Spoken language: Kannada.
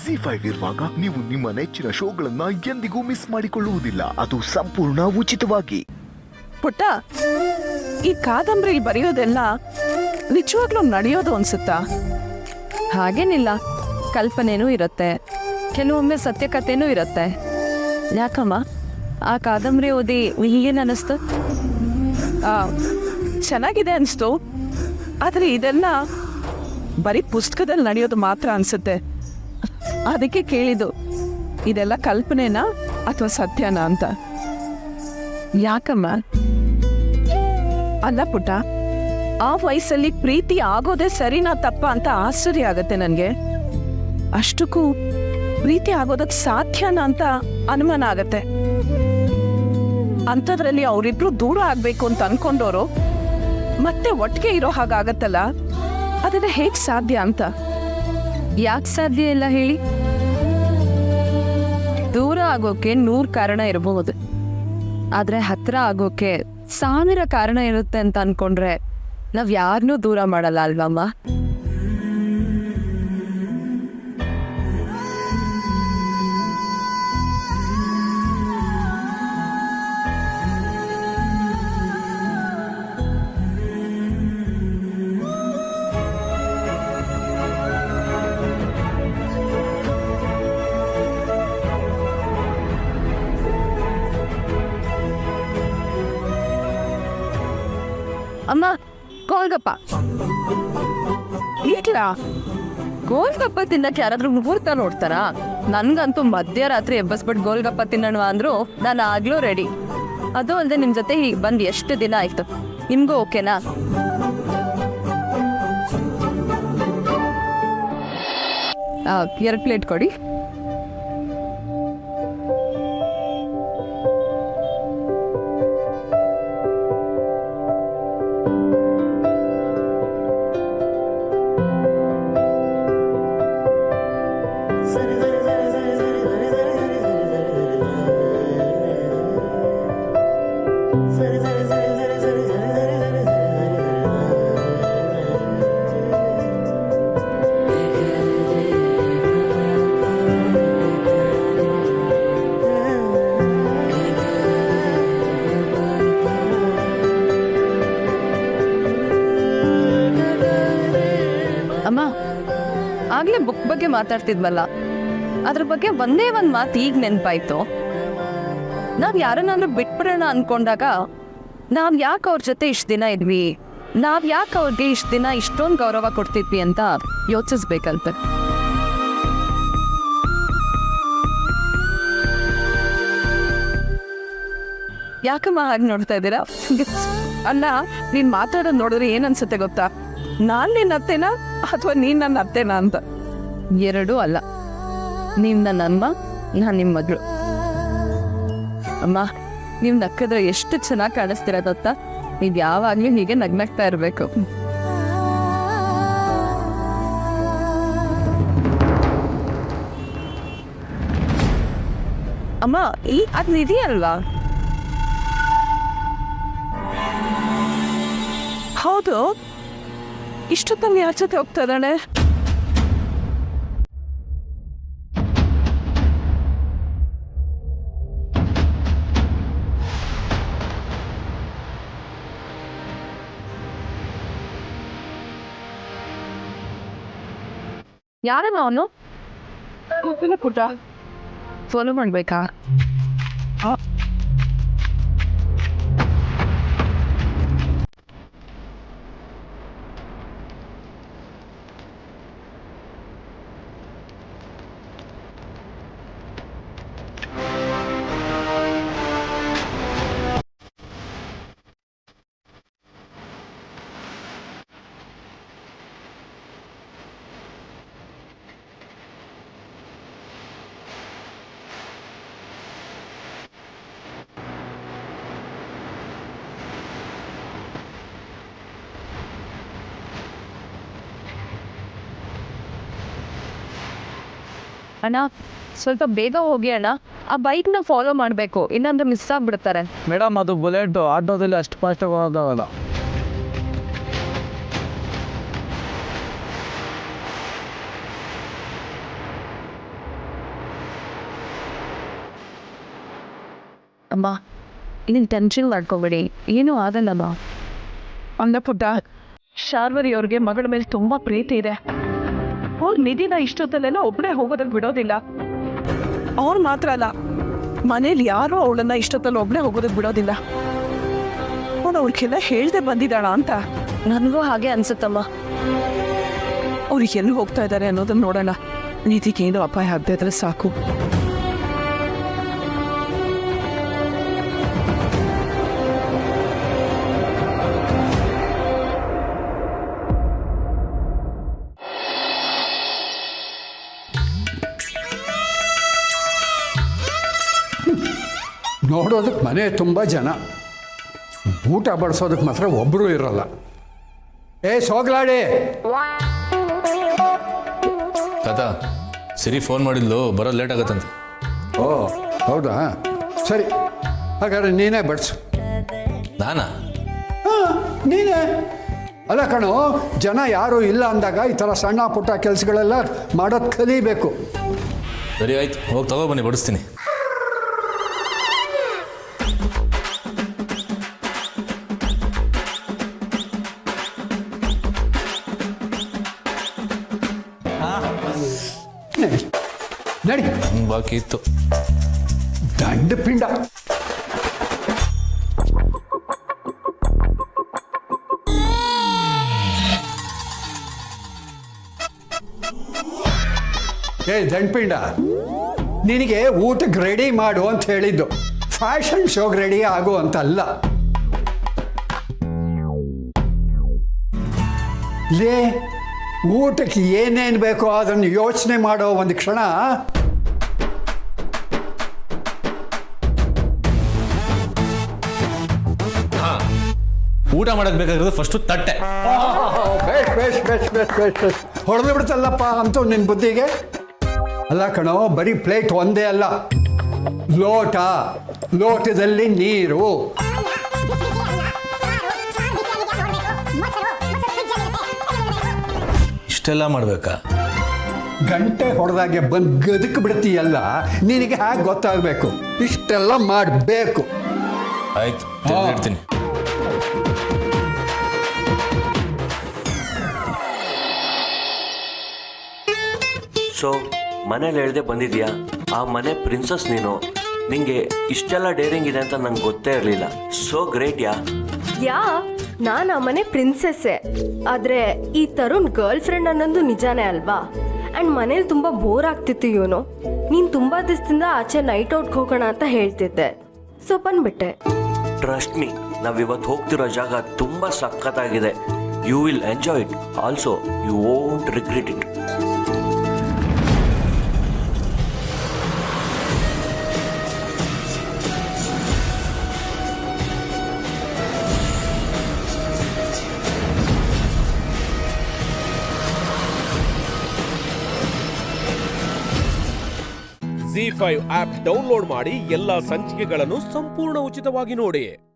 ಜಿ5 ಇರುವಾಗ ನೀವು ನಿಮ್ಮ ನೆಚ್ಚಿನ ಶೋಗಳನ್ನ ಎಂದಿಗೂ ಮಿಸ್ ಮಾಡಿಕೊಳ್ಳುವುದಿಲ್ಲ. ಅದು ಸಂಪೂರ್ಣ ಉಚಿತವಾಗಿ. ಪುಟ್ಟ, ಈ ಕಾದಂಬರಿ ಬರೆಯೋದೆಲ್ಲ ನಿಜವಾಗ್ಲೂ ನಡೆಯೋದು ಅನ್ಸುತ್ತಾ? ಹಾಗೇನಿಲ್ಲ, ಕಲ್ಪನೆನೂ ಇರುತ್ತೆ, ಕೆಲವೊಮ್ಮೆ ಸತ್ಯಕಥೆನೂ ಇರುತ್ತೆ. ಯಾಕಮ್ಮ, ಆ ಕಾದಂಬರಿ ಓದಿ ಹೀಗೇನು ಅನ್ನಿಸ್ತು? ಚೆನ್ನಾಗಿದೆ ಅನಿಸ್ತು. ಆದರೆ ಇದೆಲ್ಲ ಬರೀ ಪುಸ್ತಕದಲ್ಲಿ ನಡೆಯೋದು ಮಾತ್ರ ಅನ್ಸುತ್ತೆ. ಅದಕ್ಕೆ ಕೇಳಿದ್ದು, ಇದೆಲ್ಲ ಕಲ್ಪನೆನಾ ಅಥವಾ ಸತ್ಯನಾ ಅಂತ. ಯಾಕಮ್ಮ? ಅಲ್ಲ ಪುಟ್ಟ, ಆ ವಯಸ್ಸಲ್ಲಿ ಪ್ರೀತಿ ಆಗೋದೇ ಸರಿನಾ ತಪ್ಪ ಅಂತ ಆಶ್ಚರ್ಯ ಆಗತ್ತೆ ನನಗೆ. ಅಷ್ಟಕ್ಕೂ ಪ್ರೀತಿ ಆಗೋದಕ್ಕೆ ಸಾಧ್ಯನಾ ಅಂತ ಅನುಮಾನ ಆಗತ್ತೆ. ಅಂಥದ್ರಲ್ಲಿ ಅವರಿಬ್ರು ದೂರ ಆಗ್ಬೇಕು ಅಂತ ಅನ್ಕೊಂಡವರು ಮತ್ತೆ ಒಟ್ಟಿಗೆ ಇರೋ ಹಾಗಾಗತ್ತಲ್ಲ, ಅದನ್ನ ಹೇಗೆ ಸಾಧ್ಯ ಅಂತ. ಯಾಕೆ ಸಾಧ್ಯ ಇಲ್ಲ ಹೇಳಿ? ದೂರ ಆಗೋಕೆ 100 ಕಾರಣ ಇರಬಹುದು, ಆದ್ರೆ ಹತ್ರ ಆಗೋಕೆ 1000 ಕಾರಣ ಇರುತ್ತೆ ಅಂತ ಅನ್ಕೊಂಡ್ರೆ ನಾವ್ ಯಾರನ್ನೂ ದೂರ ಮಾಡಲ್ಲ ಅಲ್ವಮ್ಮ? ಅಮ್ಮ, ಗೋಲ್ಗಪ್ಪ. ಈಗ್ಲಾ? ಗೋಲ್ಗಪ್ಪ ತಿನ್ನಕ್ಕೆ ಯಾರಾದ್ರೂ ಮುಹೂರ್ತ ನೋಡ್ತಾರಾ? ನನ್ಗಂತೂ ಮಧ್ಯರಾತ್ರಿ ಎಬ್ಬಸ್ಬಿಟ್ಟು ಗೋಲ್ಗಪ್ಪ ತಿನ್ನೋಣ ಅಂದ್ರು ನಾನು ಆಗ್ಲೂ ರೆಡಿ. ಅದು ಅಲ್ಲದೆ ನಿಮ್ ಜೊತೆ ಹೀಗೆ ಬಂದು ಎಷ್ಟು ದಿನ ಆಯ್ತು, ನಿಮ್ಗೂ ಓಕೆನಾ? 2 ಪ್ಲೇಟ್ ಕೊಡಿ. ಅಮ್ಮ, ಆಗ್ಲೇ ಬುಕ್ ಬಗ್ಗೆ ಮಾತಾಡ್ತಿದ್ವಲ್ಲ, ಅದ್ರ ಬಗ್ಗೆ ಒಂದೇ ಒಂದು ಮಾತು ಈಗ ನೆನಪಾಯ್ತು. ನಾವ್ ಯಾರನ್ನಾದ್ರೂ ಬಿಟ್ಬಿಡೋಣ ಅನ್ಕೊಂಡಾಗ ನಾವ್ ಯಾಕೆ ಅವ್ರ ಜೊತೆ ಇಷ್ಟು ದಿನ ಇದ್ವಿ, ನಾವ್ ಯಾಕೆ ಅವ್ರಿಗೆ ಇಷ್ಟು ದಿನ ಇಷ್ಟೊಂದು ಗೌರವ ಕೊಡ್ತಿದ್ವಿ ಅಂತ ಯೋಚಿಸ್ಬೇಕಂತ. ಯಾಕಮ್ಮ ಹಾಗೆ ನೋಡ್ತಾ ಇದ್ದೀರಾ? ಅಲ್ಲ, ನೀನ್ ಮಾತಾಡೋದು ನೋಡಿದ್ರೆ ಏನ್ ಅನ್ಸುತ್ತೆ ಗೊತ್ತಾ? ನಾನ್ ನಿನ್ನ ಅತ್ತೆನಾ ಅಥವಾ ನೀನ್ ನನ್ನ ಅತ್ತೆನಾ ಅಂತ. ಎರಡೂ ಅಲ್ಲ, ನೀವ್ ನನ್ನ ಅಮ್ಮ, ನಾನ್ ನಿಮ್ಮ ಮಗಳು. ಅಮ್ಮ, ನೀವ್ ನಕ್ಕಿದ್ರೆ ಎಷ್ಟು ಚೆನ್ನಾಗಿ ಕಾಣಿಸ್ತೀರ ಗೊತ್ತಾ? ನೀವ್ ಯಾವಾಗ್ಲೂ ಹೀಗೆ ನಗ್ನಗ್ತಾ ಇರ್ಬೇಕು. ಅಮ್ಮ, ಅದ್ ನಿಧಿ ಅಲ್ವಾ? ಹೌದು. ಇಷ್ಟೊತ್ತಲ್ಲಿ ಯಾರ ಜೊತೆ ಹೋಗ್ತಾ ಇದ್ದಾಳೆ? ಯಾರಮ್ಮ ಅವನು? ಪುಟ್ಟ, ಫಾಲೋ ಮಾಡ್ಬೇಕಾ? ಅಣ್ಣ, ಸ್ವಲ್ಪ ಬೇಗ ಹೋಗಿ ಅಣ್ಣ. ಆ ಬೈಕ್ನ ಫಾಲೋ ಮಾಡಬೇಕು, ಇಲ್ಲಾಂದ್ರೆ ಮಿಸ್ ಆಗ್ಬಿಡ್ತಾರೆ. ಮೇಡಮ್, ಅದು ಬುಲೆಟ್ ಆಟೋದಲ್ಲಿ ಅಷ್ಟು ಫಾಸ್ಟಾಗಿ ಹೋಗೋದಾಗಲ್ಲ. ಅಮ್ಮ ನೀನು ಟೆನ್ಷನ್ ಮಾಡ್ಕೋಬೇಡಿ, ಏನೂ ಆಗಲ್ಲಮ್ಮ. ಅನ್ನಪುಟ್ಟ, ಶಾರ್ವರಿ ಅವ್ರಿಗೆ ಮಗಳ ಮೇಲೆ ತುಂಬಾ ಪ್ರೀತಿ ಇದೆ. ಅವ್ರು ನಿಧಿನ ಇಷ್ಟೊತ್ತಲ್ಲೆಲ್ಲ ಒಬ್ಬಳೇ ಹೋಗೋದಕ್ಕೆ ಬಿಡೋದಿಲ್ಲ. ಅವ್ರು ಮಾತ್ರ ಅಲ್ಲ, ಮನೇಲಿ ಯಾರೂ ಅವಳನ್ನ ಇಷ್ಟೊತ್ತಲ್ಲಿ ಒಬ್ಬಳೇ ಹೋಗೋದಕ್ಕೆ ಬಿಡೋದಿಲ್ಲ. ಅವಳು ಅವ್ರಿಗೆಲ್ಲ ಹೇಳ್ದೆ ಬಂದಿದ್ದಾಳ ಅಂತ. ನನಗೂ ಹಾಗೆ ಅನ್ಸುತ್ತಮ್ಮ. ಅವ್ರಿಗೆ ಎಲ್ಲಿ ಹೋಗ್ತಾ ಇದ್ದಾರೆ ಅನ್ನೋದನ್ನ ನೋಡೋಣ. ನಿಧಿಗೇನು ಅಪಾಯ ಆಗದೆ ಇದ್ರೆ ಸಾಕು. ನೋಡೋದಕ್ಕೆ ಮನೆ ತುಂಬ ಜನ, ಊಟ ಬಡಿಸೋದಕ್ಕೆ ಮಾತ್ರ ಒಬ್ಬರೂ ಇರಲ್ಲ. ಸೋಗ್ಲಾಡಿ. ತಾತ, ಸಿರಿ ಫೋನ್ ಮಾಡಿದ್ಲು, ಬರೋದು ಲೇಟ್ ಆಗತ್ತಂತೆ. ಓ ಹೌದಾ, ಸರಿ ಹಾಗಾದ್ರೆ ನೀನೇ ಬಡಿಸು. ನಾನಾ? ಹಾಂ ನೀನೇ. ಅಲ್ಲ ಕಣೋ, ಜನ ಯಾರೂ ಇಲ್ಲ ಅಂದಾಗ ಈ ಥರ ಸಣ್ಣ ಪುಟ್ಟ ಕೆಲಸಗಳೆಲ್ಲ ಮಾಡೋದು ಕಲಿಬೇಕು. ಸರಿ ಆಯ್ತು, ಹೋಗಿ ತಗೊಬನ್ನಿ, ಬಡಿಸ್ತೀನಿ. ನಡಿ. ಬಾಕಿ ಇತ್ತು. ದಂಡ ಪಿಂಡ. ದಂಡಪಿಂಡ, ನಿನಗೆ ಊಟಕ್ಕೆ ರೆಡಿ ಮಾಡು ಅಂತ ಹೇಳಿದ್ದು, ಫ್ಯಾಷನ್ ಶೋಗೆ ರೆಡಿ ಆಗು ಅಂತಲ್ಲ. ಲೇ, ಊಟಕ್ಕೆ ಏನೇನು ಬೇಕೋ ಅದನ್ನು ಯೋಚನೆ ಮಾಡೋ ಒಂದು ಕ್ಷಣ. ಊಟ ಮಾಡಕ್ ಬೇಕಾಗಿರೋದು ಫಸ್ಟು ತಟ್ಟೆ. ಬೇಷ್ ಹೊಡೆದು ಬಿಡ್ತಲ್ಲಪ್ಪ ಅಂತೂ ನಿನ್ನ ಬುದ್ಧಿಗೆ. ಅಲ್ಲ ಕಣೋ, ಬರೀ ಪ್ಲೇಟ್ ಒಂದೇ ಅಲ್ಲ, ಲೋಟ, ಲೋಟದಲ್ಲಿ ನೀರು. ಇಷ್ಟೆಲ್ಲ ಮಾಡ್ಬೇಕಾ? ಗಂಟೆ ಹೊಡೆದಾಗೆ ಬಂದು ಗದಕ್ ಬಿಡ್ತೀಯಲ್ಲ, ನಿನಗೆ ಹೇಗೆ ಗೊತ್ತಾಗಬೇಕು? ಇಷ್ಟೆಲ್ಲ ಮಾಡಬೇಕು. ಆಯ್ತು, ಇಡ್ತೀನಿ. ಸೊ ಮನೇಲಿ ಹೇಳ್ದೆ ಬಂದಿದ್ಯಾ? ಆ ಮನೆ ಪ್ರಿನ್ಸಸ್ ನೀನು. ನಿಂಗೆ ಇಷ್ಟೆಲ್ಲ ಡೇರಿಂಗ್ ಇದೆ ಅಂತ ನಂಗೆ ಗೊತ್ತೇ ಇರಲಿಲ್ಲ. ಸೋ ಗ್ರೇಟ್ ಯಾ. ನಾನು ಆ ಮನೆ ಪ್ರಿನ್ಸೆಸ್ಸೇ, ಆದರೆ ಈ ತರುಣ್ ಗರ್ಲ್ ಫ್ರೆಂಡ್ ಅನ್ನೋದು ನಿಜಾನೇ ಅಲ್ವಾ? ಆ್ಯಂಡ್ ಮನೇಲಿ ತುಂಬ ಬೋರ್ ಆಗ್ತಿತ್ತು ಇವನು. ನೀನು ತುಂಬ ದಿವಸದಿಂದ ಆಚೆ ನೈಟ್ ಔಟ್ಗೆ ಹೋಗೋಣ ಅಂತ ಹೇಳ್ತಿದ್ದೆ, ಸೊ ಬಂದ್ಬಿಟ್ಟೆ. ಟ್ರಸ್ಟ್ ಮೀ, ನಾವಿವತ್ತು ಹೋಗ್ತಿರೋ ಜಾಗ ತುಂಬ ಸಖತ್ತಾಗಿದೆ. You will enjoy it. Also you won't regret it. ZEE5 app download ಮಾಡಿ ಎಲ್ಲಾ ಸಂಚಿಕೆಗಳನ್ನು ಸಂಪೂರ್ಣ ಉಚಿತವಾಗಿ ನೋಡಿ.